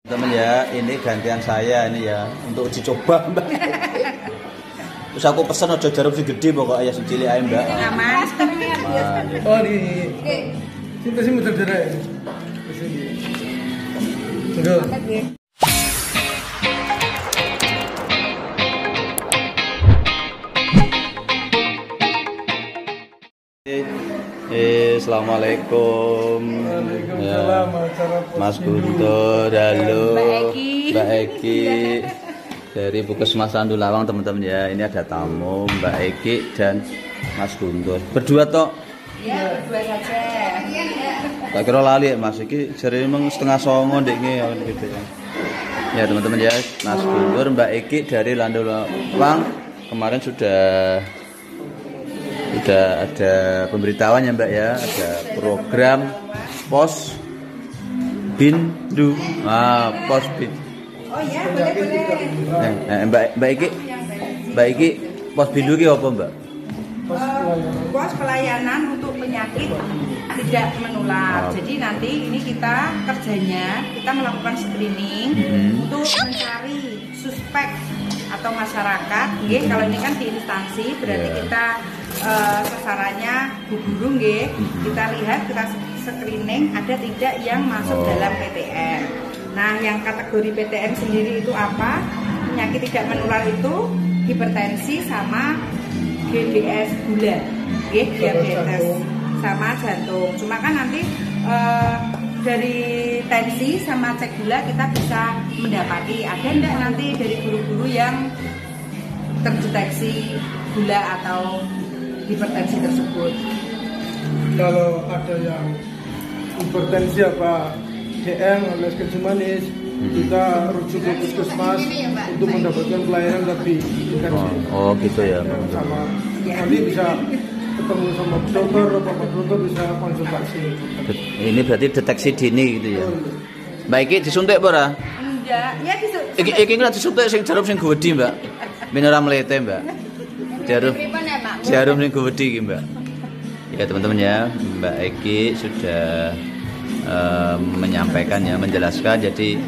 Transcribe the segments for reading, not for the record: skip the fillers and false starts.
Teman ya, ini gantian saya ini ya untuk uji coba Mbak. Terus aku pesen aja jarum sing gede pokoknya sing cilik ae Mbak. Aman. Oh di sini sih muter derek. Di sini. Betul. Assalamualaikum. Waalaikumsalam. Mas Guntur, halo. Mbak Eki. Dari Puskesmas Randu Lawang teman-teman ya. Ini ada tamu Mbak Eki dan Mas Guntur. Berdua toh? Ya, berdua saja. Tak kira lali ya Mas Eki. Jadi memang setengah songo ndekne gitu ya. Ya teman-teman ya, Mas Guntur, Mbak Eki dari Randu Lawang kemarin sudah ada pemberitahuan ya Mbak ya, ada program Pos Bindu. Pos Bindu. Oh ya, boleh. Mbak Iki, Pos Bindu ki apa Mbak? Pos pelayanan untuk penyakit tidak menular. Jadi nanti ini kita kerjanya kita melakukan screening untuk mencari suspek atau masyarakat. Kalau ini kan di instansi berarti kita sasarannya Bu Guru nggih. Kita lihat, kita screening ada tidak yang masuk dalam PTM. Nah, yang kategori PTM sendiri itu apa? Penyakit tidak menular itu hipertensi sama GBS gula, diabetes sama jantung. Cuma kan nanti dari tensi sama cek gula kita bisa mendapati ada enggak nanti dari guru-guru yang terdeteksi gula atau hipertensi tersebut. Kalau ada yang hipertensi apa DM alias kencing manis, kita rujuk ke puskesmas untuk mendapatkan pelayanan lebih intensif. Oh gitu ya. Sama nanti bisa ketemu sama dokter, bapak dokter bisa konsultasi. Ini berarti deteksi dini gitu ya. Mbak Iki disuntik apa ora? Enggak, ya disuntik. Iki ora disuntik sing jarum sing gede Mbak. Ben ora mlete Mbak. Jarum sing gede iki Mbak. Ya teman-teman ya, Mbak Eki sudah menyampaikan ya, menjelaskan jadi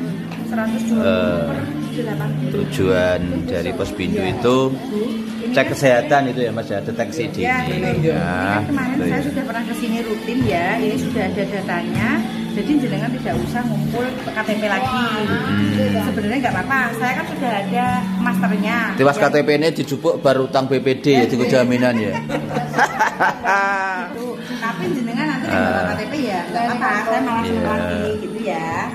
tujuan dari Pos Bindu itu cek kesehatan itu ya Mas ya, deteksi dini. Ya, kemarin saya sudah pernah kesini rutin ya, ini sudah ada datanya. Jadi jenengan tidak usah ngumpul KTP lagi. Sebenarnya nggak apa-apa, saya kan sudah ada masternya. Tiwas KTP ini dijupuk baru utang BPD ya, di jaminan ya. Tapi jenengan nanti kalau KTP ya nggak apa-apa, saya malah lagi gitu ya.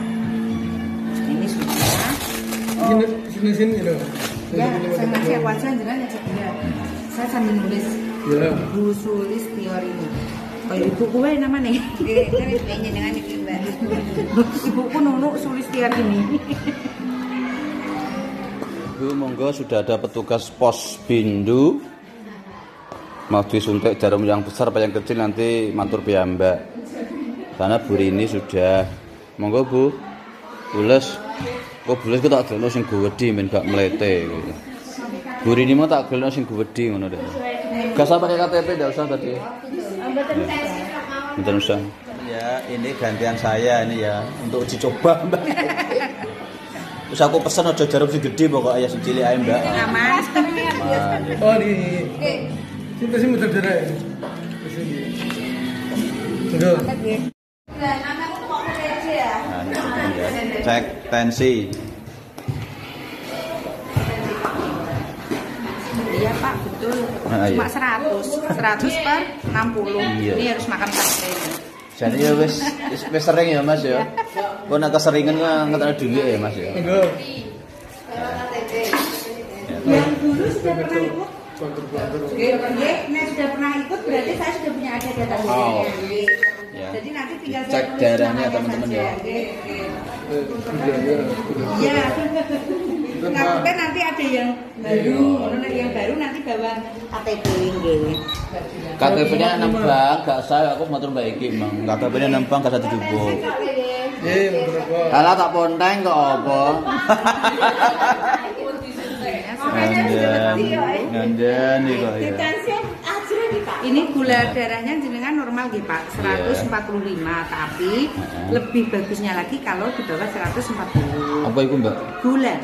Ini sudah. Sini gitu. Ya, saya ngasih aku aja jenengan ngecek dia. Saya sambil nulis Bu Sulis teori ini. Kayak ibuku wae namanya. Nggih, jenengan iki Mbak. Ibuku Nunuk Sulistiar ini. Bu, monggo sudah ada petugas Pos Bindu. Mau disuntik jarum yang besar apa yang kecil nanti matur piyambak. Karena Bu Rini sudah. Monggo Bu. Bules. Kok bules ku tak gelno sing gede men gak mlete gitu. Bu Rini mau tak gelno sing gede ngono deh. Gak usah pakai KTP, enggak usah tadi. Bentar usah. Ya, ini gantian saya ini ya untuk uji coba Mbak. Terus aku pesen aja jarum sing gede pokoknya sing cilik ae Mbak. Aman. Oh di sini sih muter derek. Di sini. Betul. Cek tensi. Iya Pak, betul. Cuma 100 per 60. Iya. Ini harus makan sate. Jadi ya wis sering ya Mas ya. Kok nek keseringan ngetane dulu ya Mas ya. Enggak. Yang dulu sudah pernah ikut. Nah sudah pernah ikut berarti saya sudah punya ada datanya. Ya. Jadi nanti tinggal cek darahnya teman-teman ya. Iya. Takutnya nanti ada yang baru, nanti bawa KTP nggih. KTP-nya nembang, gak usah aku matur Mbak Iki, Mang. KTP-nya nembang gak usah dijupuk. Alah tak ponteng kok apa? Ngandan iki kok ya. Ini gula darahnya jenengan normal nggih Pak, 145, tapi lebih bagusnya lagi kalau di bawah 140. Apa itu Mbak? Gula.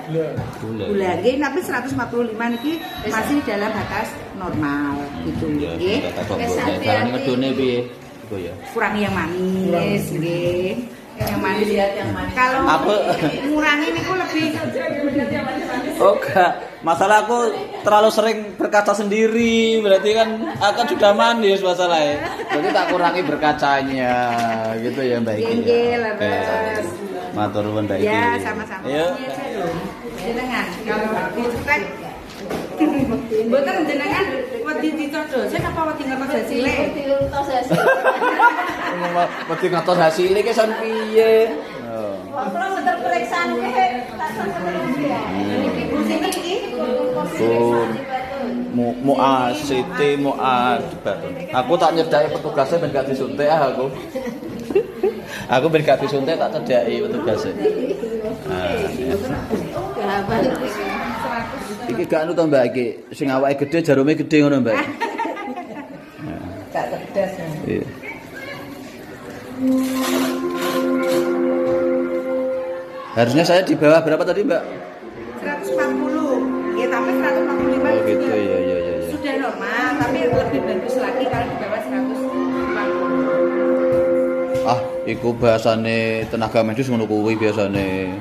Gula. Gula nggih, tapi 145 niki masih dalam batas normal gitu nggih. Carane ngedone piye? Iku ya. Kurangi yang manis nggih. Yang manis lihat yang manis. Kalau ngurangi niku lebih Oh enggak, masalah aku terlalu sering berkaca sendiri, berarti kan akan sudah manis masalahnya. Berarti tak kurangi berkacanya, gitu ya Mbak Iki. Oke. Matur nuwun Mbak Iki. Ya, sama-sama. Ayo. Jenengan kalau dicetek mboten jenengan wedi dicodosen apa wedi ngertos hasile? Wedi ngertos hasile ki son piye? Kalau mboten periksaan ke tak sampeyan ya. Ibu sini iki Mu'asibatun. Aku tak nyedaki petugasnya ben gak disuntik aku. Aku ben gak disuntik tak cedaki petugasnya. Iki gak anu to Mbak iki, sing awake gede jarume gede ngono Mbak. gak cerdas. Iya. Harusnya saya di bawah berapa tadi Mbak? 140. Ya tapi 145 Oh gitu sudah, ya. sudah normal, tapi lebih bagus lagi kalau di bawah 140. Ah, iku bahasane tenaga medis ngono kuwi biasane.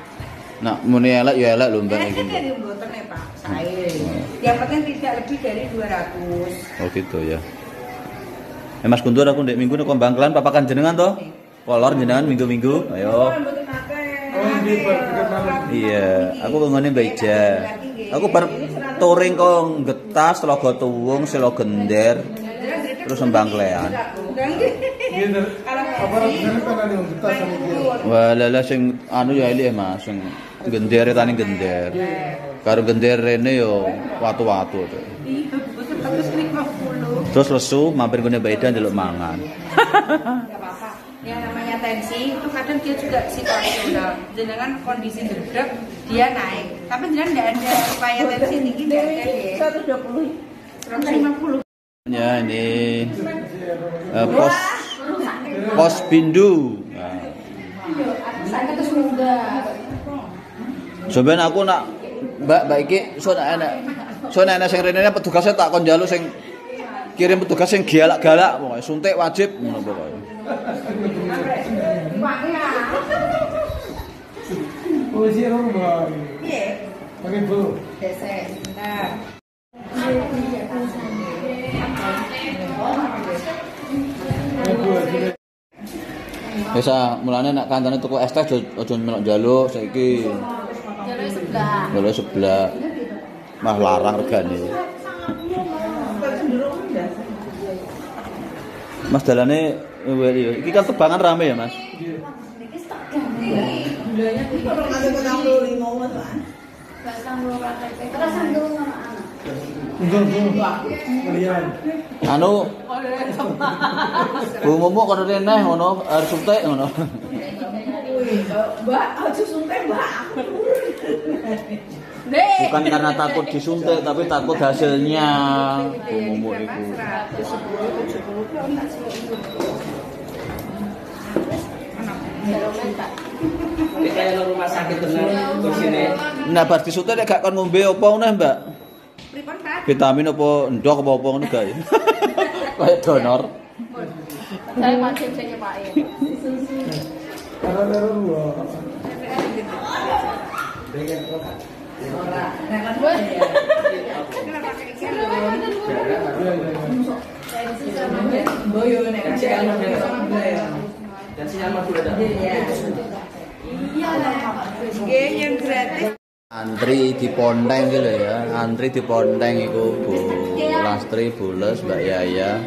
Nak muni elek ya elek lho Mbak iki. Dari mboten ya Pak. Saya. Yang penting tidak lebih dari 200. Oh gitu ya. Mas Guntur aku ndek minggu nek Bangkelan papakan jenengan to? Kolor jenengan minggu-minggu. Ayo. Iya, aku ngene Mbak Ija. Aku bar touring kok Getas, Telaga Tuwung, Selo Gender, terus Bangkelan. Wah, lha sing anu ya iki Mas, sing Gender tani Gender. Karo Gender rene yo watu-watu to. Terus lesu mampir ngene Mbak Ida ndelok mangan. Enggak apa-apa. Yang namanya tensi itu kadang dia juga situasional. Jenengan kondisi gedrek dia naik. Tapi jenengan enggak ada upaya tensi tinggi enggak ada. 120. 150. Ya ini pos Bindu. Saya terus muda. Sampeyan aku nak Mbak iki so enak sing rene petugasnya tak kon njaluk sing kirim petugas sing galak-galak pokoke suntik wajib ngono pokoke. Polisi rumah. Iya. Pakai bu. Desek. Nah. Wis mulane nek kancane tuku es teh aja melok njaluk saiki. Njaluk sebelah. Mah larang regane. Mas dalane iki kan tebangan rame ya, Mas? Gulanya itu kalau ada 65 kan. Terus sandung Kalian. Anu Bu Mumu kono neh ngono arep suntik ngono. Mbak, aja suntik, Mbak. Bukan karena takut disuntik tapi takut hasilnya. Bu Mumu iku. 170 Kayak rumah sakit bener kursine. Nah, bar disuntik nek gak kon ngombe apa neh, Mbak? Pripun, Pak? Vitamin apa ndok apa ngono gawe. Kayak donor. Saya wajib saya nyepain. Karena dua. Dan sinyal madu ada. Iya lah. Yang gratis. Antri di Ponteng gitu ya. Antri di Ponteng iku Bu Lastri, Bu Les, Mbak Yaya,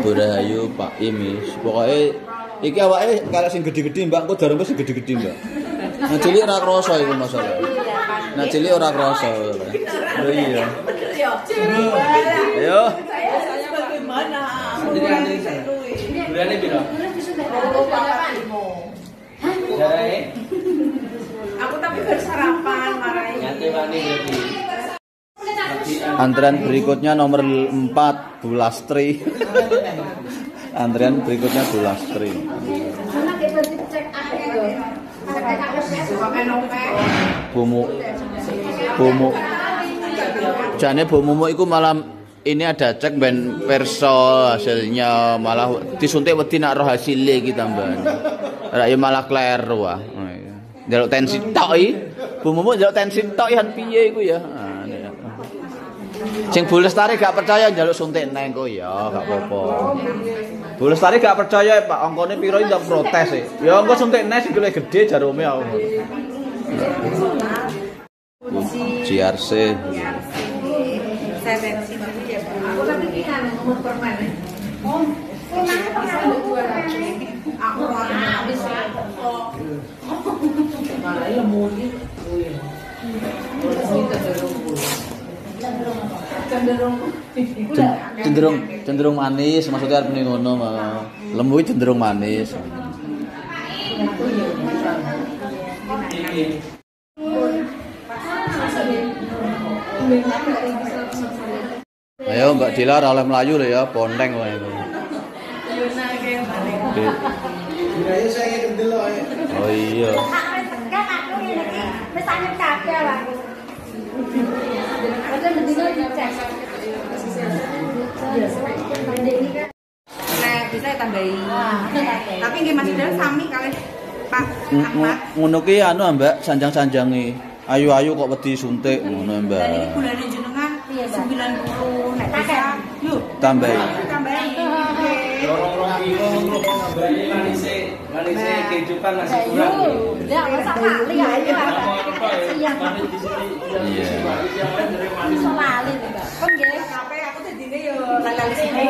Bu Rahayu, Pak Imis. Pokoknya iki awake kalau sing gede-gede Mbak, engko daremku sing gede-gede Mbak. Nah cilik ora krasa iku masalah. Nah cilik ora krasa. Oh iya. Ayo. Saya bagaimana? Bulannya piro? Jarane Aku tapi bersarapan marahin. nyate wani berarti. Antrian berikutnya nomor 4 Bu Lastri. Antrian berikutnya Bu Lastri. Karena kita cek akhir. Bomo. Jane bomomu iku malam ini ada cek ben perso hasilnya malah disuntik wedi nak roh hasilnya iki tambahan. Ora ya malah kleru ah. Njaluk tensi tok iki. Bomomu njaluk tensi tok ihan piye iku ya. Sing Bu Lestari gak percaya njaluk suntik neng kok ya gak apa-apa. Bu Lestari gak percaya Pak, ongkone piro ndak protes e. Ya engko suntik neng sing gede jarume aku. JRC. Saya bensin dulu ya. Aku tapi kan nomor permen. Oh, aku habis ya. Malah muli. Cenderung manis, maksudnya arep ngono mah. Lembu cenderung manis. Ayo Mbak Dila oleh Melayu lho ya, ponteng wae. Oh iya. Nah, bisa tambahin. Tapi nggih Mas Dila sami kalih Pak Ahmad. Ngono ki anu Mbak, sanjang-sanjange. Ayu-ayu kok wedi suntik ngono Mbak. Dan ini gulane jenengan 90 nek bisa yuk Tambahin. tambahin. Lorong-lorong kilo tambahin manisnya kehidupan masih kurang. Ya, masak lali aja. Iya. Manis di sini. Iya. Iso lali to, Kak. Kon nggih. Sampai aku tadine yo lali sini.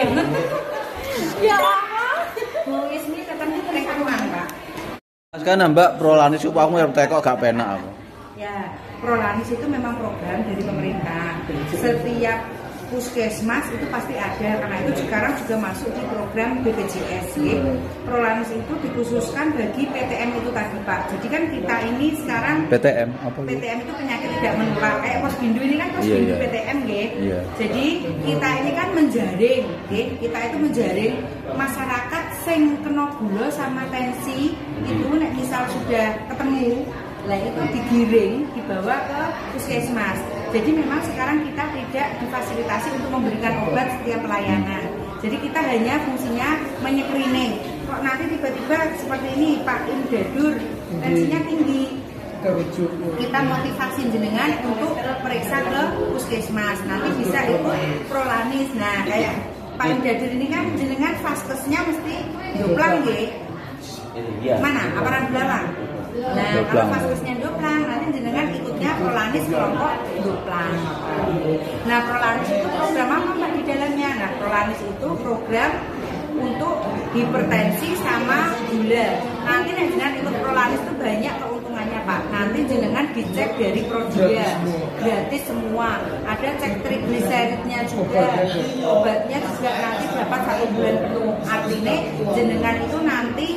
Ya Allah. Bu Ismi ketemu nek karuan, Pak. Sekarang Mbak Prolanis itu aku yang tekok gak penak aku. Ya, Prolanis itu memang program dari pemerintah. Setiap puskesmas itu pasti ada, karena itu sekarang juga masuk di program BPJS. Prolanis itu dikhususkan bagi PTM itu tadi Pak. Jadi kan kita ini sekarang PTM apa itu? PTM itu penyakit tidak menular. Kayak Posbindu ini kan Posbindu PTM, nggih. Iya. Jadi kita ini kan menjaring, nggih. Kita itu menjaring masyarakat sing kena gula sama tensi itu nek misal sudah ketemu, lah itu digiring dibawa ke puskesmas. Jadi memang sekarang kita tidak difasilitasi untuk memberikan obat setiap pelayanan. Jadi kita hanya fungsinya menyekrining. Kok nanti tiba-tiba seperti ini Pak Imdadur tensinya tinggi, kita motivasi jenengan untuk periksa ke puskesmas. Nanti bisa ikut Prolanis. Nah kayak Pak Imdadur ini kan jenengan vaskesnya mesti Doplang nggih. Mana? Aparat Belalang. Nah, kalau vaskesnya Doplang, nanti jenengan ikutnya Prolanis kelompok Doplang. Nah, Prolanis itu program apa Pak di dalamnya? Nah, Prolanis itu program untuk hipertensi sama gula. Nanti jenengan ikut Prolanis itu banyak keuntungannya Pak. Nanti jenengan dicek dari Prodia, gratis semua. Ada cek trigliseridnya juga, obatnya juga nanti dapat 1 bulan penuh. Artinya jenengan itu nanti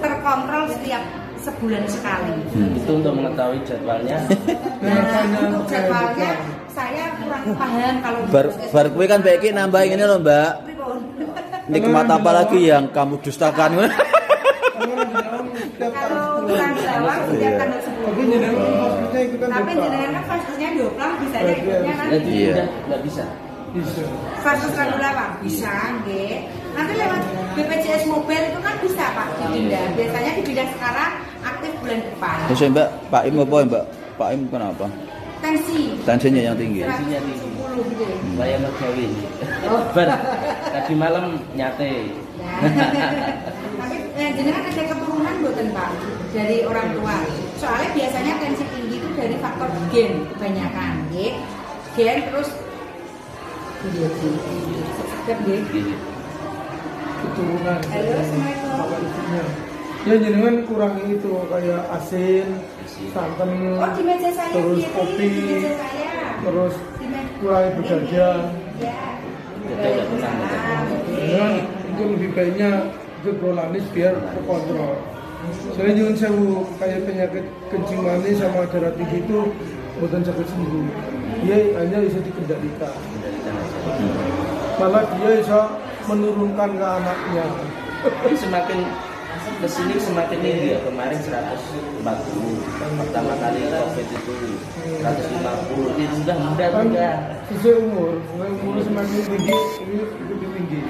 terkontrol setiap sebulan sekali. Itu untuk mengetahui jadwalnya. Nah, untuk jadwalnya saya kurang paham kalau Bar kowe kan baik nambah ini loh Mbak. Nikmat apa lagi yang kamu dustakan? kalau kurang Jawa setiap tanggal 10. Tapi jenengan kan vaskesnya Doplang bisa aja ikutnya kan? Iya. Nggak bisa. Vaskes Radula Pak bisa, nggih. Nanti lewat BPJS Mobile itu kan bisa Pak dipindah. Biasanya dipindah sekarang, aktif bulan depan. Terus Mbak, Pak Im apa Mbak? Pak Im kenapa? Tensinya yang tinggi. 170 gitu. Saya mergawi. Tadi malam nyate. Tapi jenengan ada keturunan mboten Pak dari orang tua. Soalnya biasanya tensi tinggi itu dari faktor gen kebanyakan, nggih. Gen terus keturunan. Halo, Assalamualaikum. Ya jenengan kurangi itu kayak asin, santan, Oh di meja saya, terus kopi, di meja saya. terus kurangi bekerja. Ya. Jenengan itu lebih baiknya ke Prolanis biar terkontrol. Soalnya nyuwun sewu kayak penyakit kencing manis sama darah tinggi itu bukan sakit sembuh. Dia hanya bisa dikendalikan. Malah dia bisa menurunkan ke anaknya. Semakin kesini semakin tinggi ya. Kemarin 140, pertama kali COVID itu 150, itu sudah mudah juga. Sesuai umur semakin tinggi ini lebih tinggi.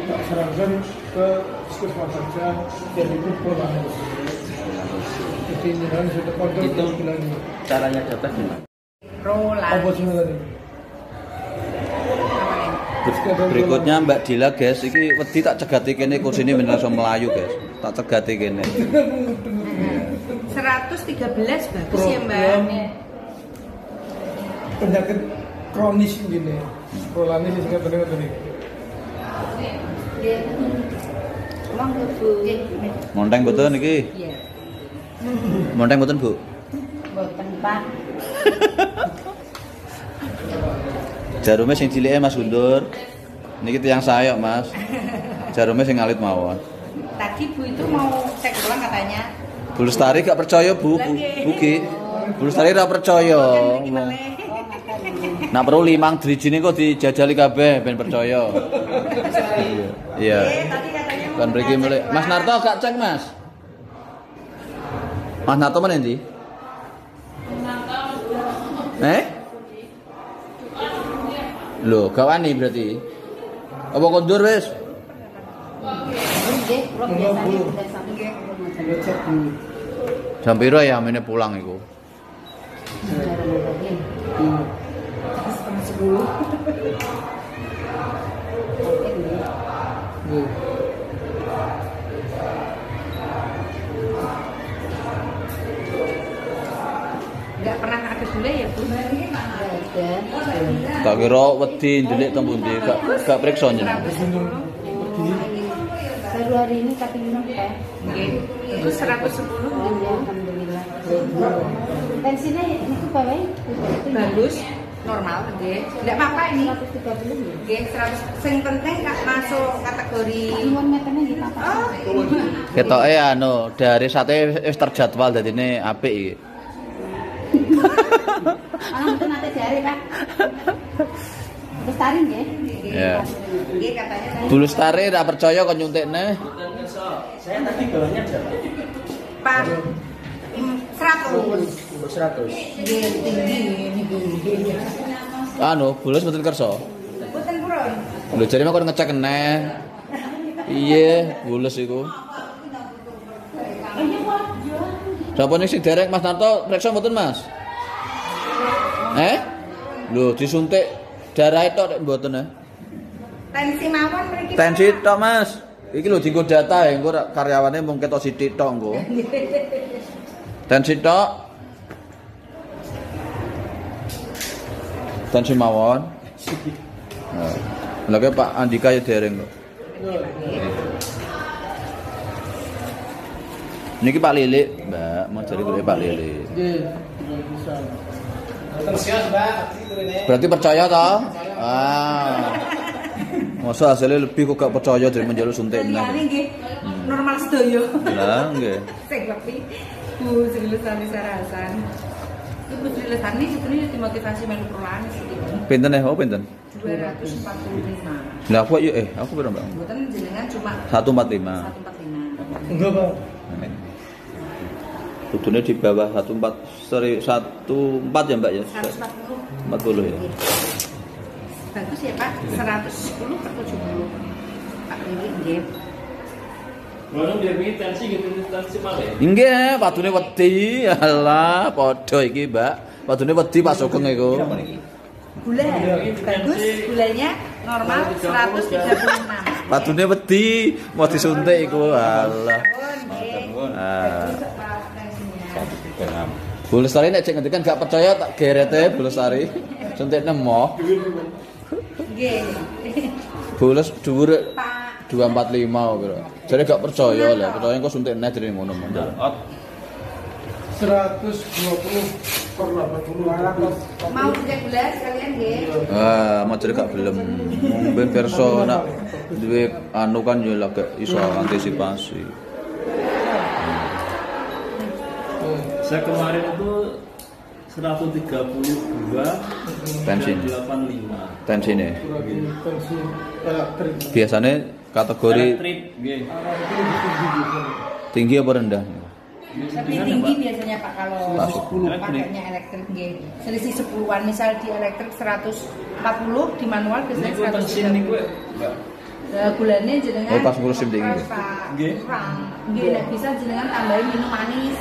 Tak sarankan ke puskesmas saja dan itu prolanis. Jadi ini sudah kontrol Itu bilangnya. caranya daftar gimana? Rola. Apa sih tadi? Berikutnya Mbak Dila guys, iki wedi tak cegati kene kursine bener iso melayu guys. Tak cegati kene. 113 bagus ya Mbak. Penyakit kronis gini. Prolanis sing bener tadi. Emang Bu. Monteng betul niki. Iya. Monteng betul Bu. Boten Pak. Jarume sing cilike Mas Guntur. Niki tiyang sayok Mas. Jarume sing alit mawon. Tadi Bu itu mau cek ulang katanya. Bu Lestari gak percaya Bu. Buki. Bu Lestari ora percaya. Nak perlu 5 drijine kok dijajali kabeh ben percaya. Iya. Tadi katanya mau Kan mriki mulai. Mas Narto gak cek Mas. Mas Narto mana ndi? Loh, gak wani berarti. Apa kondur wis? Nggih, kula biasane udah sampai Sudah cek dulu. Jam piro ya amene pulang iku? nggak pernah ada bule ya Bu? Tak kira wedi ndelik teng pundi, gak priksa jenengan. baru hari ini tapi minum teh. Nggih. Itu 110 Alhamdulillah. Tensinya itu bawah bagus, normal nggih. Enggak apa-apa ini. 130 ya. Nggih, 100. Sing penting Kak masuk kategori Iwan meternya gitu apa? Ketoke anu, dari sate wis terjadwal dadine apik iki. Alam itu nanti jari Pak. Lestari nggih. Ya. nggih katanya tadi. Bu Lestari ora percaya kok nyuntikne. Saya tadi bawahnya berapa? Pak 100. 100. Nggih, tinggi ini. Anu, bulus mboten kersa. Boten purun. Lho jare kok ngecek keneh. Iya, bulus iku. Sapa ning sing derek Mas Narto periksa mboten Mas? Lho disuntik darah tok nek mboten Tensi mawon mriki. Tensi tok Mas. Iki lho dienggo data ya, engko karyawane mung ketok sithik tok engko. Tensi tok. Tensi mawon. Nah, lha Pak Andika ya dereng kok. Niki Pak Lilik, Mbak, mau cari golek Pak Lilik. Nggih, bisa. Berarti percaya toh? Masa hasilnya lebih kok gak percaya dari menjalur suntik Liyane meneh. nggih normal sedoyo. Lah nggih. Sing lebih Bu Sri Lestari Sarasan. Ibu Sri Lestari sebenarnya dimotivasi melu prolanis iki. Pinten oh pinten? 245. Lah aku yo aku piro Mbak? Mboten jenengan cuma 145. 145. Enggak, Pak. Kudune di bawah 14 ya Mbak ya? 140. 40 ya. Bagus ya Pak, 110 per 70. Pak Lili nggih. Ngono biar iki tensi gitu tensi malah. Nggih, padune wedi. Alah, padha iki, Mbak. Padune wedi Pak Sugeng iku. Gula bagus, gulanya normal 136. Padune wedi, mau disuntik iku. Alah. Bu Lestari nek cek ngendikan gak percaya tak gerete Bu Lestari. Suntik nemo. Nggih. Bu Les dhuwur Pak 245 piro. Jare gak percaya lah, percaya kok suntik neh jenenge ngono mondar. 120 per 80. mau punya gula sekalian nggih. Mau jare gak gelem. Mben perso nak duwe anu kan yo lagi iso antisipasi. Saya kemarin itu 132 Tensin. 85. Tensine. Tensi elektrik. Biasanya kategori Elektrik, nggih. tinggi apa rendah? Lebih tinggi biasanya Pak kalau Pak, 10 pakainya elektrik nggih. Selisih 10-an, misal di elektrik 140, di manual biasanya Niku bensin 130. niku, Mbak. Gulanya jenengan Oh, pas ngurus SIM tinggi. Nggih. kurang. Nggih, nek bisa jenengan tambahin minum manis.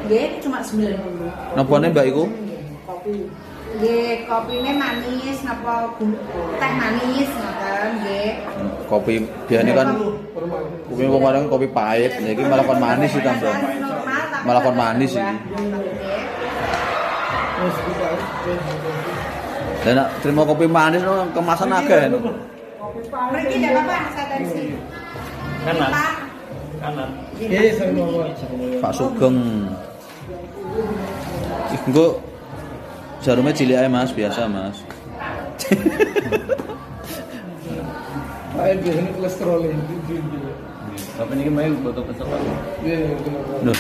Nggih, cuma 90. Napane Mbak iku? Kopi. Nggih, kopine manis napa teh manis ngoten nggih. Kopi biasanya kan kopi kemarin kopi pahit, ya ini malah kon manis sih tambah. Normal, tapi Malah kon manis sih. Nggih. Dan nak terima kopi manis no, kemasan akeh. Mriki ndak apa-apa, saya tensi. Kanan. Pak. Kanan. Oke, saya mau. Pak Sugeng. Engko jarumnya cilik ae Mas, biasa Mas. Air biasanya kolesterol ini. Tapi niki main foto pesawat. Iya, Loh,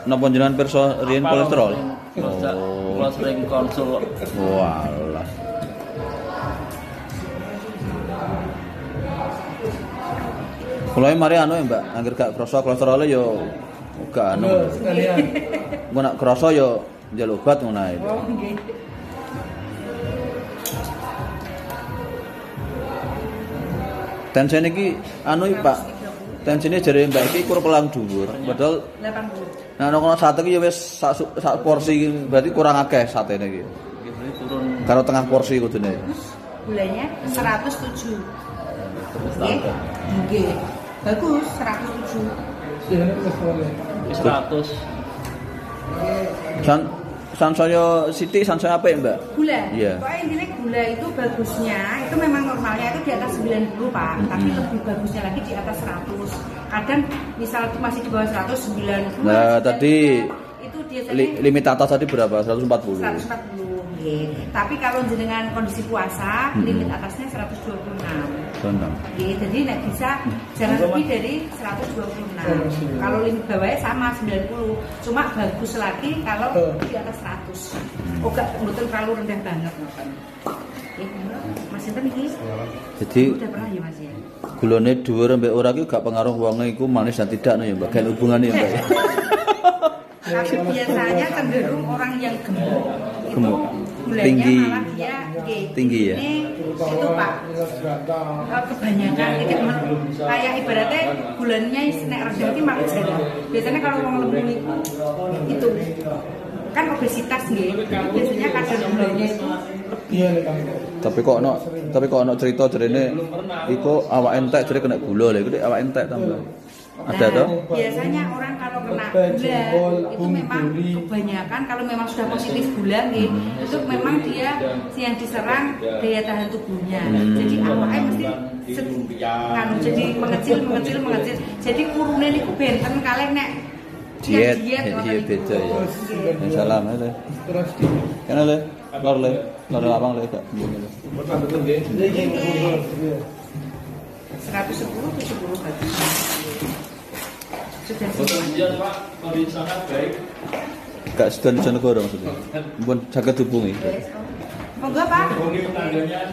napa jenengan pirsa riyen kolesterol? Kalau sering konsul Walah. Mulai mari anu ya Mbak, angger gak krasa kolesterolnya yo gak anu. sekalian. Engko nak krasa yo njaluk obat ngono ae. Oh, nggih. Tensen iki anu iki Pak. Tensine jare Mbak iki kurang pelang dhuwur. Padahal 80. nah ono sate iki ya wis sak porsi berarti kurang akeh satene iki. turun Karo tengah porsi kudune. Gulanya 107. Nggih. Nggih. Bagus 107. Biasanya kolesterolnya. 100. San saya Siti san saya apik Mbak? Gula. Iya. Pokoknya intinya gula itu bagusnya itu memang normalnya itu di atas 90 Pak, tapi lebih bagusnya lagi di atas 100. Kadang misal masih di bawah 100 90. Nah, tadi itu biasanya limit atas tadi berapa? 140. 140. Nggih. Tapi kalau jenengan kondisi puasa, limit atasnya 126. Benar. Nggih, jadi nek bisa jangan lebih dari 126. Kalau limit bawahnya sama 90. Cuma bagus lagi kalau di atas 100. Oh, gak mboten terlalu rendah banget ngoten. Nggih, Mas Sinten iki? Jadi Udah pernah ya Mas ya? gulane dhuwur mbek ora ki gak pengaruh wonge iku manis dan tidak no ya Mbak. Kan hubungane ya Mbak. Ya? Tapi biasanya cenderung orang yang gemuk itu Gemuk. gulanya Tinggi. malah dia nggih, Tinggi ya? Ini itu Pak. Kebanyakan itu kayak ibaratnya gulanya nek rendah itu malah jarang. Biasanya kalau orang lembut itu kan obesitas nggih. Biasanya kadar gulanya itu Iya nih Kang. Tapi kok ono cerita jarene iku awak entek jare kena gula lho iku awak entek tambah. Ada toh? Biasanya orang kalau kena Tempe, gula jengkol, itu memang bumbu, kebanyakan kalau memang sudah positif gula nih, itu memang dia yang diserang daya tahan tubuhnya. Jadi awalnya mesti jadi mengecil. Jadi kurune niku benten kalih nek Diet, yang iya beda ya. Nggih. Salam ya. Terus di. Kene le, lor lapang le gak ngene le. Iya. 110 70 bagus. Sudah Kemudian Pak, kondisi sangat baik. Gak sedan negara maksudnya. Mumpun saged hubungi. Monggo Pak. Hubungi tetangganya.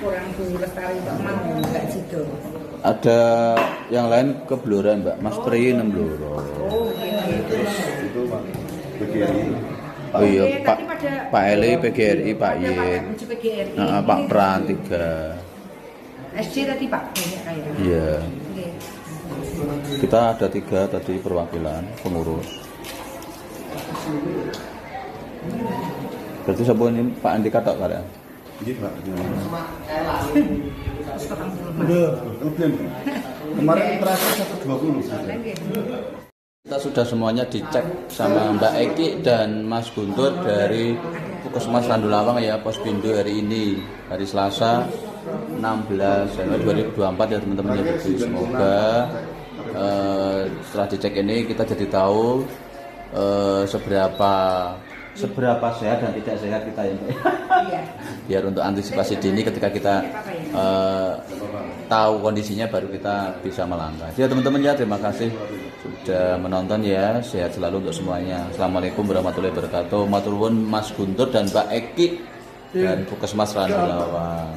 Kurang Bu Lestari Pak mau enggak sido. Ada yang lain ke Blora Mbak, Mas Pri 6 Blora. Oh, gitu. Itu Pak PGRI. Oh iya, Oke, Pak tapi pada- Pak Eli PGRI, Pak Ada Yen. baju PGRI. Nah, Pak Ini Pran 3. SD tadi Pak banyak kayak. Iya. Oke. Kita ada 3 tadi perwakilan pengurus. Berarti siapa ini Pak Andika tok kalian? Iya Pak. Terus 40 Mas. Udah. Kemudian kemarin terakhir 120. Oke. Kita sudah semuanya dicek sama Mbak Eki dan Mas Guntur dari Puskesmas Randulawang ya, Posbindu hari ini, hari Selasa 16 Januari 2024 ya teman-teman ya. Jadi semoga setelah dicek ini kita jadi tahu seberapa sehat dan tidak sehat kita ya Mbak. Iya. Biar untuk antisipasi dini ketika kita tahu kondisinya baru kita bisa melangkah. Ya teman-teman ya, terima kasih sudah menonton ya. Sehat selalu untuk semuanya. Assalamualaikum warahmatullahi wabarakatuh. Matur nuwun Mas Guntur dan Mbak Eki dan Puskesmas Randulawang.